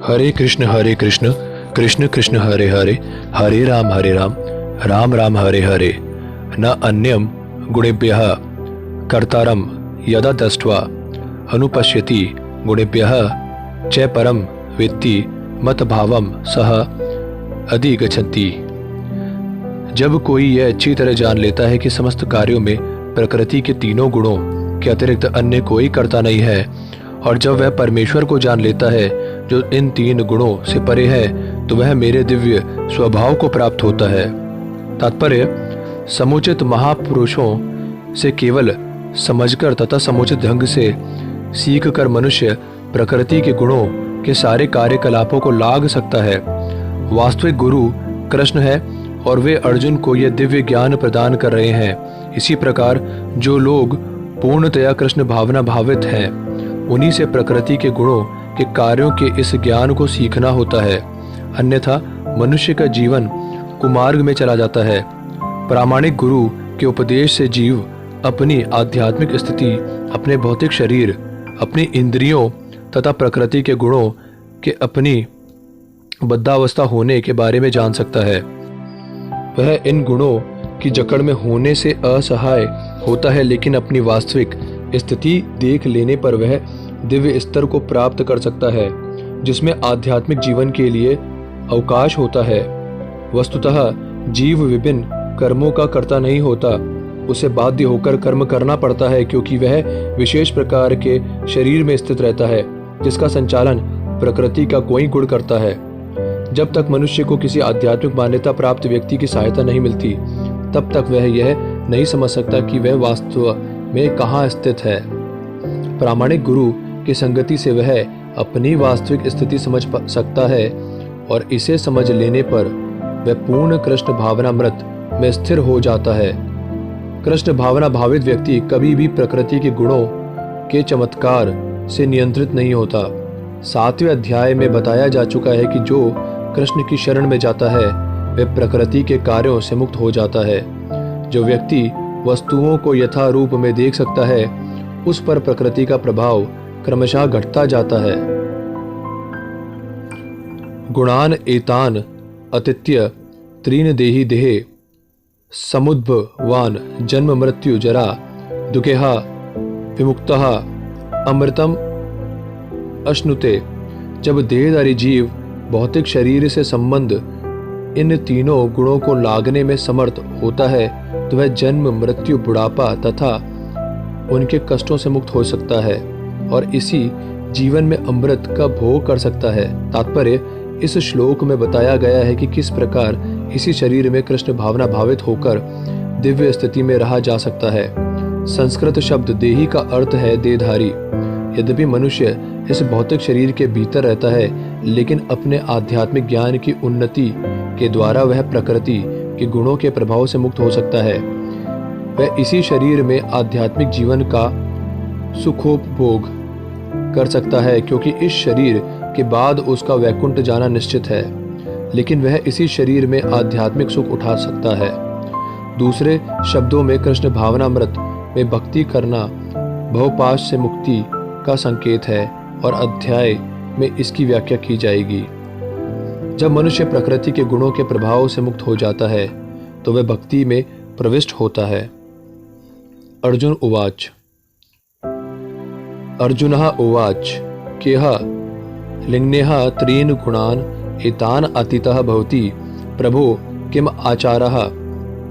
हरे कृष्ण कृष्ण कृष्ण हरे हरे, हरे राम राम राम हरे हरे। न अन्यम गुणेभ्यः कर्तारम यदा दष्ट्वा अनुपश्यति गुणेभ्यः च परम वेत्ति मत भावम सह अधिगच्छति। जब कोई यह अच्छी तरह जान लेता है कि समस्त कार्यों में प्रकृति के तीनों गुणों के अतिरिक्त अन्य कोई कर्ता नहीं है, और जब वह परमेश्वर को जान लेता है जो इन तीन गुणों से परे है, तो वह मेरे दिव्य स्वभाव को प्राप्त होता है। तात्पर्य, समुचित महापुरुषों से केवल समझकर तथा समुचित ढंग से सीखकर मनुष्य प्रकृति के गुणों के सारे कार्यकलापों को लाग सकता है। वास्तविक गुरु कृष्ण है और वे अर्जुन को यह दिव्य ज्ञान प्रदान कर रहे हैं। इसी प्रकार जो लोग पूर्णतया कृष्ण भावना भावित हैं, उन्हीं से प्रकृति के गुणों के कार्यों के इस ज्ञान को सीखना होता है, अन्यथा मनुष्य का जीवन कुमार्ग में चला जाता है। प्रामाणिक गुरु के उपदेश से जीव अपनी आध्यात्मिक स्थिति, अपने भौतिक शरीर, अपनी इंद्रियों तथा प्रकृति के गुणों के अपनी बद्धावस्था होने के बारे में जान सकता है। वह इन गुणों की जकड़ में होने से असहाय होता है, लेकिन अपनी वास्तविक स्थिति देख लेने पर वह दिव्य स्तर को प्राप्त कर सकता है, जिसमें आध्यात्मिक जीवन के लिए अवकाश होता है। वस्तुतः जीव विभिन्न कर्मों का कर्ता नहीं होता, उसे बाध्य होकर कर्म करना पड़ता है, क्योंकि वह विशेष प्रकार के शरीर में स्थित रहता है जिसका संचालन प्रकृति का कोई गुण करता है। जब तक मनुष्य को किसी आध्यात्मिक मान्यता प्राप्त व्यक्ति की सहायता नहीं मिलती, तब तक वह यह नहीं समझ सकता कि वह वास्तव में कहाँ स्थित है। प्रामाणिक गुरु की संगति से वह अपनी वास्तविक स्थिति समझ सकता है, और इसे समझ लेने पर वह पूर्ण कृष्ण भावनामृत में स्थिर हो जाता है। कृष्ण भावना भावित व्यक्ति कभी भी प्रकृति के गुणों के चमत्कार से नियंत्रित नहीं होता। 7वें अध्याय में बताया जा चुका है कि जो कृष्ण की शरण में जाता है वह प्रकृति के कार्यों से मुक्त हो जाता है। जो व्यक्ति वस्तुओं को यथारूप में देख सकता है, उस पर प्रकृति का प्रभाव क्रमशः घटता जाता है। गुणान एतान अतिथ्य त्रीन देहि देहे समुद्भवान जन्म मृत्यु जरा दुखेहा विमुक्तः अमृतम अश्नुते। जब देहधारी जीव भौतिक शरीर से संबंध इन तीनों गुणों को लागने में समर्थ होता है, तो वह जन्म मृत्यु बुढ़ापा तथा उनके कष्टों से मुक्त हो सकता है और इसी जीवन में अमृत का भोग कर सकता है। तात्पर्य, इस श्लोक में बताया गया है कि किस प्रकार इसी शरीर में कृष्ण भावना भावित होकर दिव्य स्थिति में रहा जा सकता है। संस्कृत शब्द देही का अर्थ है देहधारी। यद्यपि मनुष्य इस भौतिक शरीर के भीतर रहता है, लेकिन अपने आध्यात्मिक ज्ञान की उन्नति के द्वारा वह प्रकृति के गुणों के प्रभाव से मुक्त हो सकता है। वह इसी शरीर में आध्यात्मिक जीवन का सुखोपभोग कर सकता है, क्योंकि इस शरीर के बाद उसका वैकुंठ जाना निश्चित है, लेकिन वह इसी शरीर में आध्यात्मिक सुख उठा सकता है। दूसरे शब्दों में कृष्ण भावनामृत में भक्ति करना भवपाश से मुक्ति का संकेत है, और अध्याय में इसकी व्याख्या की जाएगी। जब मनुष्य प्रकृति के गुणों के प्रभाव से मुक्त हो जाता है, तो वह भक्ति में प्रविष्ट होता है। अर्जुन उवाच अर्जुनः उवाच केह लिंगनेह त्रीन् गुणान् एतान् अतीतः भवति प्रभो किम आचारः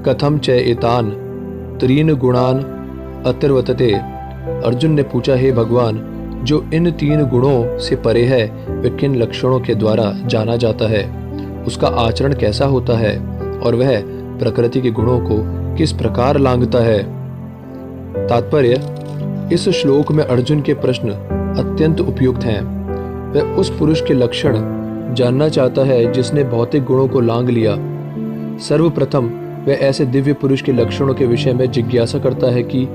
कथम च एतान् त्रीन् गुणान् अतिर्वतते। अर्जुन ने पूछा, हे भगवान, जो इन तीन गुणों से परे है वह किन लक्षणों के द्वारा जाना जाता है, उसका आचरण कैसा होता है, और वह प्रकृति के गुणों को किस प्रकार लांघता है। तात्पर्य, इस श्लोक में अर्जुन के प्रश्न अत्यंत उपयुक्त हैं। वह उस पुरुष के लक्षण जानना चाहता है जिसने भौतिक गुणों को लांघ लिया। सर्वप्रथम वह ऐसे दिव्य पुरुष के लक्षणों के विषय में जिज्ञासा करता है कि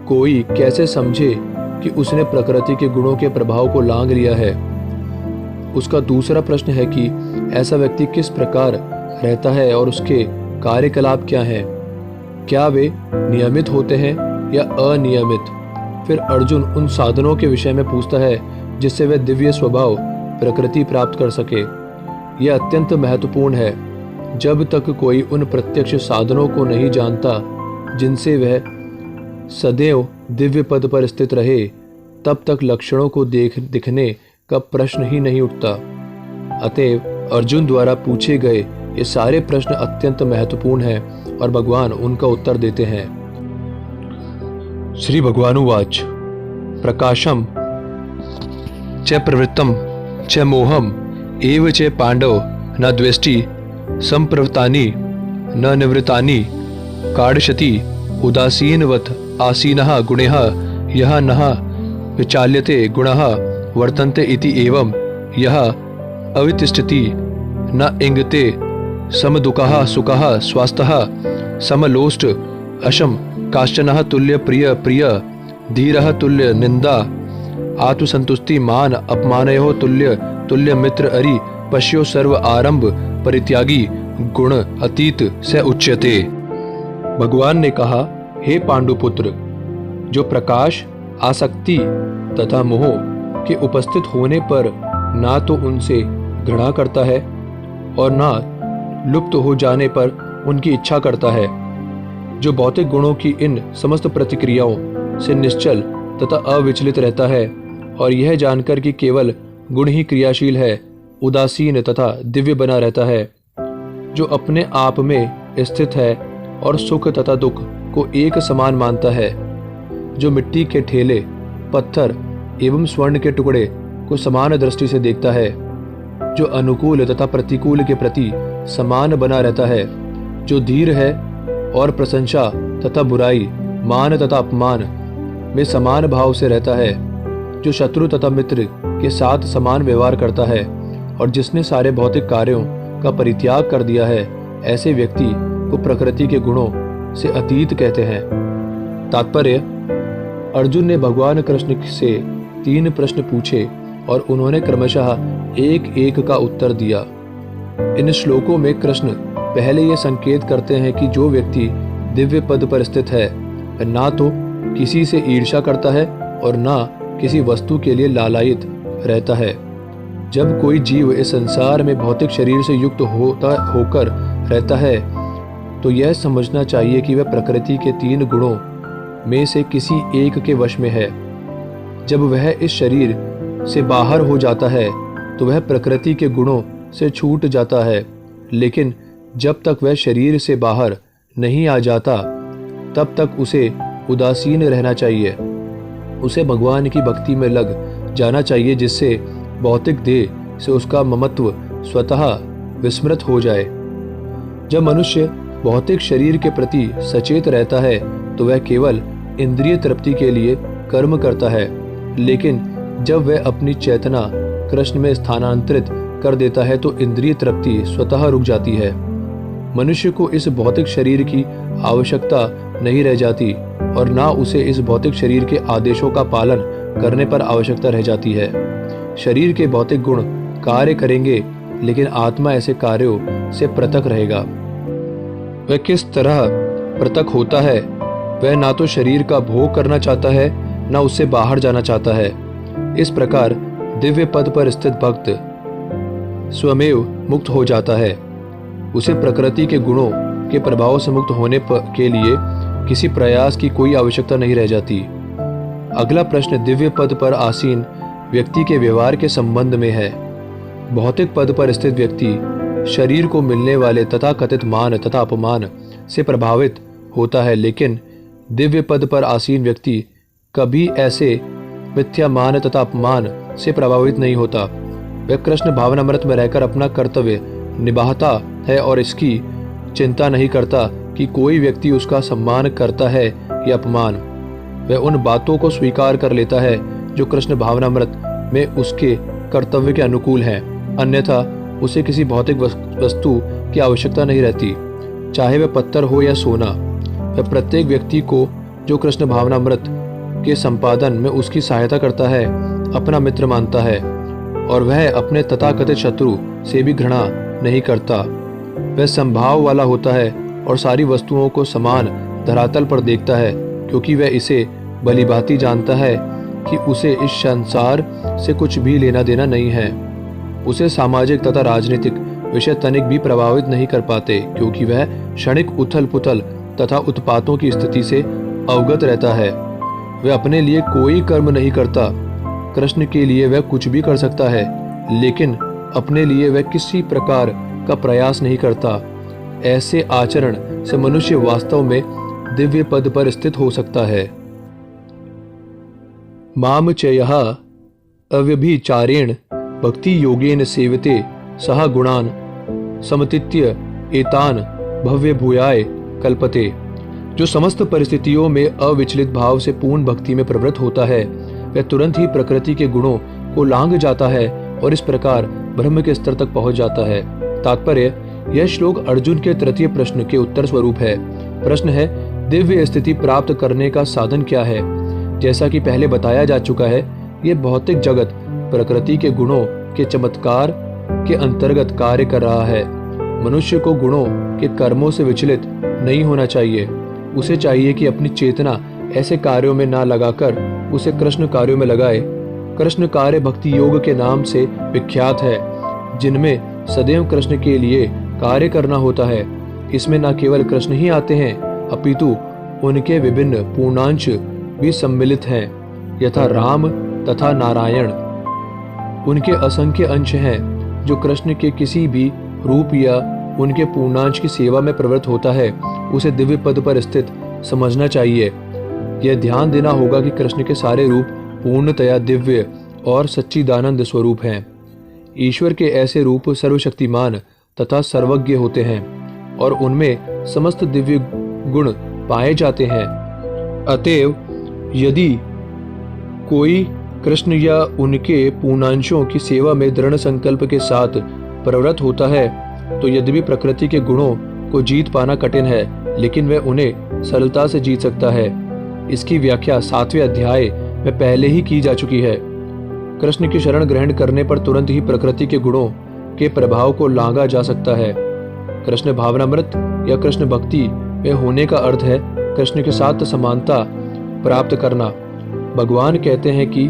कोई कैसे समझे कि उसने प्रकृति के गुणों के प्रभाव को लांघ लिया है। उसका दूसरा प्रश्न है कि ऐसा व्यक्ति किस प्रकार रहता है और उसके कार्यकलाप क्या हैं, क्या वे नियमित होते हैं या अनियमित। फिर अर्जुन उन साधनों के विषय में पूछता है जिससे वह दिव्य स्वभाव प्रकृति प्राप्त कर सके। यह अत्यंत महत्वपूर्ण है। जब तक कोई उन प्रत्यक्ष साधनों को नहीं जानता जिनसे वह सदैव दिव्य पद पर स्थित रहे, तब तक लक्षणों को दिखने का प्रश्न ही नहीं उठता। अतएव अर्जुन द्वारा पूछे गए ये सारे प्रश्न अत्यंत महत्वपूर्ण हैं और भगवान उनका उत्तर देते हैं। श्री भगवानुवाच प्रकाशम च प्रवृत्तम च मोहम एव च पांडव न द्वेष्टि संप्रवृत्तानि न निवृत्तानि काढ़शति उदासीनवत् आसीनः गुणैः यः नः विचाल्यते गुणः वर्तन्ते इति एवं यः अवितिष्ठति न इंगते समदुःखः सुखः स्वास्थ्यः समलोष्ट अशम काश्चनः तुल्य प्रिय प्रिय धीरः तुल्य निंदा आत्मसंतुष्टि मान अपमानयोः तुल्य तुल्य मित्र अरि पश्यो सर्व आरंभ परित्यागी गुण अतीत से उच्यते। भगवान ने कहा, हे पांडुपुत्र, जो प्रकाश आसक्ति तथा मोह के उपस्थित होने पर ना तो उनसे घृणा करता है और ना लुप्त हो जाने पर उनकी इच्छा करता है, जो भौतिक गुणों की इन समस्त प्रतिक्रियाओं से निश्चल तथा अविचलित रहता है और यह जानकर कि केवल गुण ही क्रियाशील है, उदासीन तथा दिव्य बना रहता है, जो अपने आप में स्थित है और सुख तथा दुख को एक समान मानता है, जो मिट्टी के ठेले, पत्थर एवं स्वर्ण के टुकड़े को समान दृष्टि से देखता है, जो अनुकूल तथा प्रतिकूल के प्रति समान बना रहता है, जो धीर है और प्रशंसा तथा बुराई, मान तथा अपमान में समान भाव से रहता है, जो शत्रु तथा मित्र के साथ समान व्यवहार करता है और जिसने सारे भौतिक कार्यों का परित्याग कर दिया है, ऐसे व्यक्ति को प्रकृति के गुणों से अतीत कहते हैं। तात्पर्य: अर्जुन ने भगवान कृष्ण से 3 प्रश्न पूछे और उन्होंने क्रमशः एक एक का उत्तर दिया। इन श्लोकों में कृष्ण पहले ये संकेत करते हैं कि जो व्यक्ति दिव्य पद पर स्थित है वह ना तो किसी से ईर्ष्या करता है और ना किसी वस्तु के लिए लालायित रहता है। जब कोई जीव इस संसार में भौतिक शरीर से युक्त होकर रहता है तो यह समझना चाहिए कि वह प्रकृति के 3 गुणों में से किसी एक के वश में है। जब वह इस शरीर से बाहर हो जाता है तो वह प्रकृति के गुणों से छूट जाता है, लेकिन जब तक वह शरीर से बाहर नहीं आ जाता तब तक उसे उदासीन रहना चाहिए। उसे भगवान की भक्ति में लग जाना चाहिए, जिससे भौतिक देह से उसका ममत्व स्वतः विस्मृत हो जाए। जब मनुष्य भौतिक शरीर के प्रति सचेत रहता है तो वह केवल इंद्रिय तृप्ति के लिए कर्म करता है, लेकिन जब वह अपनी चेतना कृष्ण में स्थानांतरित कर देता है तो इंद्रिय तृप्ति स्वतः रुक जाती है। मनुष्य को इस भौतिक शरीर की आवश्यकता नहीं रह जाती और ना उसे इस भौतिक शरीर के आदेशों का पालन करने पर आवश्यकता रह जाती है। शरीर के भौतिक गुण कार्य करेंगे, लेकिन आत्मा ऐसे कार्यों से पृथक रहेगा। वह किस तरह पृथक होता है? वह ना तो शरीर का भोग करना चाहता है, ना उससे बाहर जाना चाहता है। इस प्रकार दिव्य पद पर स्थित भक्त स्वमेव मुक्त हो जाता है। उसे प्रकृति के गुणों के प्रभाव से मुक्त होने के लिए किसी प्रयास की कोई आवश्यकता नहीं रह जाती। अगला प्रश्न दिव्य पद पर आसीन व्यक्ति के व्यवहार के संबंध में है। भौतिक पद पर स्थित व्यक्ति शरीर को मिलने वाले तथाकथित मान तथा अपमान से प्रभावित होता है, लेकिन दिव्य पद पर आसीन व्यक्ति कभी ऐसे मिथ्या मान तथा अपमान से प्रभावित नहीं होता। वह कृष्ण भावनामृत में रहकर अपना कर्तव्य निभाता है और इसकी चिंता नहीं करता कि कोई व्यक्ति उसका सम्मान करता है या अपमान। वह उन बातों को स्वीकार कर लेता है जो कृष्ण भावनामृत में उसके कर्तव्य के अनुकूल हैं, अन्यथा उसे किसी भौतिक वस्तु की आवश्यकता नहीं रहती, चाहे वह पत्थर हो या सोना। वह प्रत्येक व्यक्ति को जो कृष्ण भावनामृत के संपादन में उसकी सहायता करता है अपना मित्र मानता है और वह अपने तथाकथित शत्रु से भी घृणा नहीं करता। वह संभाव वाला होता है और सारी वस्तुओं को समान धरातल पर देखता है, क्योंकि वह इसे भलीभांति जानता है कि उसे इस संसार से कुछ भी लेना देना नहीं है। उसे सामाजिक तथा राजनीतिक विषय तनिक भी प्रभावित नहीं कर पाते, क्योंकि वह क्षणिक उथल पुथल तथा उत्पातों की स्थिति से अवगत रहता है। वह अपने लिए कोई कर्म नहीं करता। कृष्ण के लिए वह कुछ भी कर सकता है, लेकिन अपने लिए वह किसी प्रकार का प्रयास नहीं करता। ऐसे आचरण से मनुष्य वास्तव में दिव्य पद पर स्थित हो सकता है। माम चयः अव्यभिचारेण भक्ति योगेन सेवते सह गुणान समतित्य एतान भव्य भूयाय कल्पते। जो समस्त परिस्थितियों में अविचलित भाव से पूर्ण भक्ति में प्रवृत्त होता है, वह तुरंत ही प्रकृति के गुणों को लांघ जाता है और इस प्रकार ब्रह्म के स्तर तक पहुंच जाता है। तात्पर्य, यह श्लोक अर्जुन के तृतीय प्रश्न के उत्तर स्वरूप है। प्रश्न है, दिव्य स्थिति प्राप्त करने का साधन क्या है? जैसा कि पहले बताया जा चुका है, यह भौतिक जगत प्रकृति के गुणों के चमत्कार के अंतर्गत कार्य कर रहा है। मनुष्य को गुणों के कर्मों से विचलित नहीं होना चाहिए। उसे चाहिए कि अपनी चेतना ऐसे कार्यों में ना लगाकर उसे कृष्ण कार्यों में लगाए। कृष्ण कार्य भक्ति योग के नाम से विख्यात है, जिनमें सदैव कृष्ण के लिए कार्य करना होता है। इसमें न केवल कृष्ण ही आते हैं, अपितु उनके विभिन्न पूर्णांश भी सम्मिलित हैं, यथा राम तथा नारायण। उनके असंख्य अंश हैं। जो कृष्ण के किसी भी रूप या उनके पूर्णांश की सेवा में प्रवृत्त होता है, उसे दिव्य पद पर स्थित समझना चाहिए। यह ध्यान देना होगा कि कृष्ण के सारे रूप पूर्णतया दिव्य और सच्चिदानंद स्वरूप हैं। ईश्वर के ऐसे रूप सर्वशक्तिमान तथा सर्वज्ञ होते हैं और उनमें समस्त दिव्य गुण पाए जाते हैं। अतएव यदि कोई कृष्ण या उनके पूर्णांशों की सेवा में दृढ़ संकल्प के साथ प्रवृत्त होता है, तो यद्यपि प्रकृति के गुणों को जीत पाना कठिन है, लेकिन वह उन्हें सरलता से जीत सकता है। इसकी व्याख्या 7वें अध्याय में पहले ही की जा चुकी है। कृष्ण की शरण ग्रहण करने पर तुरंत ही प्रकृति के गुणों के प्रभाव को लांघा जा सकता है। कृष्ण भावनामृत या कृष्ण भक्ति में होने का अर्थ है कृष्ण के साथ समानता प्राप्त करना। भगवान कहते हैं कि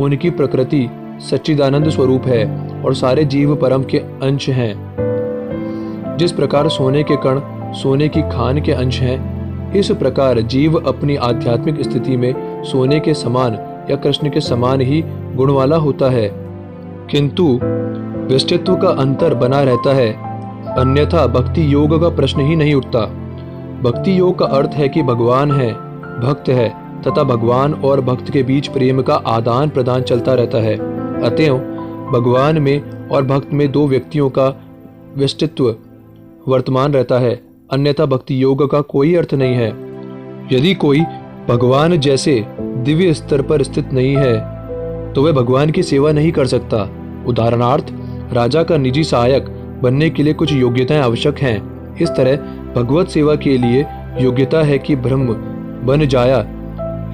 उनकी प्रकृति सच्चिदानंद स्वरूप है और सारे जीव परम के अंश हैं। जिस प्रकार सोने के कण सोने की खान के अंश हैं, इस प्रकार जीव अपनी आध्यात्मिक स्थिति में सोने के समान या कृष्ण के समान ही गुण वाला होता है, किंतु व्यष्टित्व का अंतर बना रहता है। अन्यथा भक्ति योग का प्रश्न ही नहीं उठता। भक्ति योग का अर्थ है कि भगवान है, भक्त है तथा भगवान और भक्त के बीच प्रेम का आदान प्रदान चलता रहता है। अतएव भगवान में और भक्त में दो व्यक्तियों का व्यष्टित्व वर्तमान रहता है, अन्यथा भक्ति योग का कोई अर्थ नहीं है। यदि कोई भगवान जैसे दिव्य स्तर पर स्थित नहीं है, तो वह भगवान की सेवा नहीं कर सकता। उदाहरणार्थ, राजा का निजी सहायक बनने के लिए कुछ योग्यताएं आवश्यक हैं। इस तरह भगवत सेवा के लिए योग्यता है कि ब्रह्म बन जाया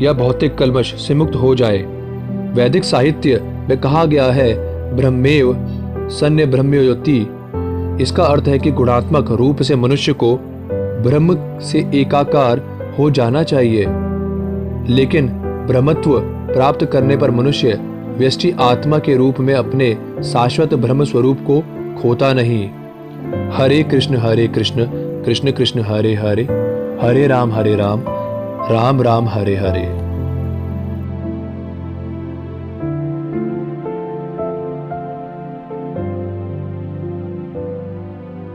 या भौतिक कल्मश से मुक्त हो जाए। वैदिक साहित्य में कहा गया है, ब्रह्मेव सन्य ब्रह्मयोति। इसका अर्थ है कि गुणात्मक रूप से मनुष्य को ब्रह्म से एकाकार हो जाना चाहिए, लेकिन ब्रह्मत्व प्राप्त करने पर मनुष्य व्यष्टि आत्मा के रूप में अपने शाश्वत ब्रह्म स्वरूप को खोता नहीं। हरे कृष्ण कृष्ण कृष्ण हरे हरे, हरे राम राम राम हरे हरे।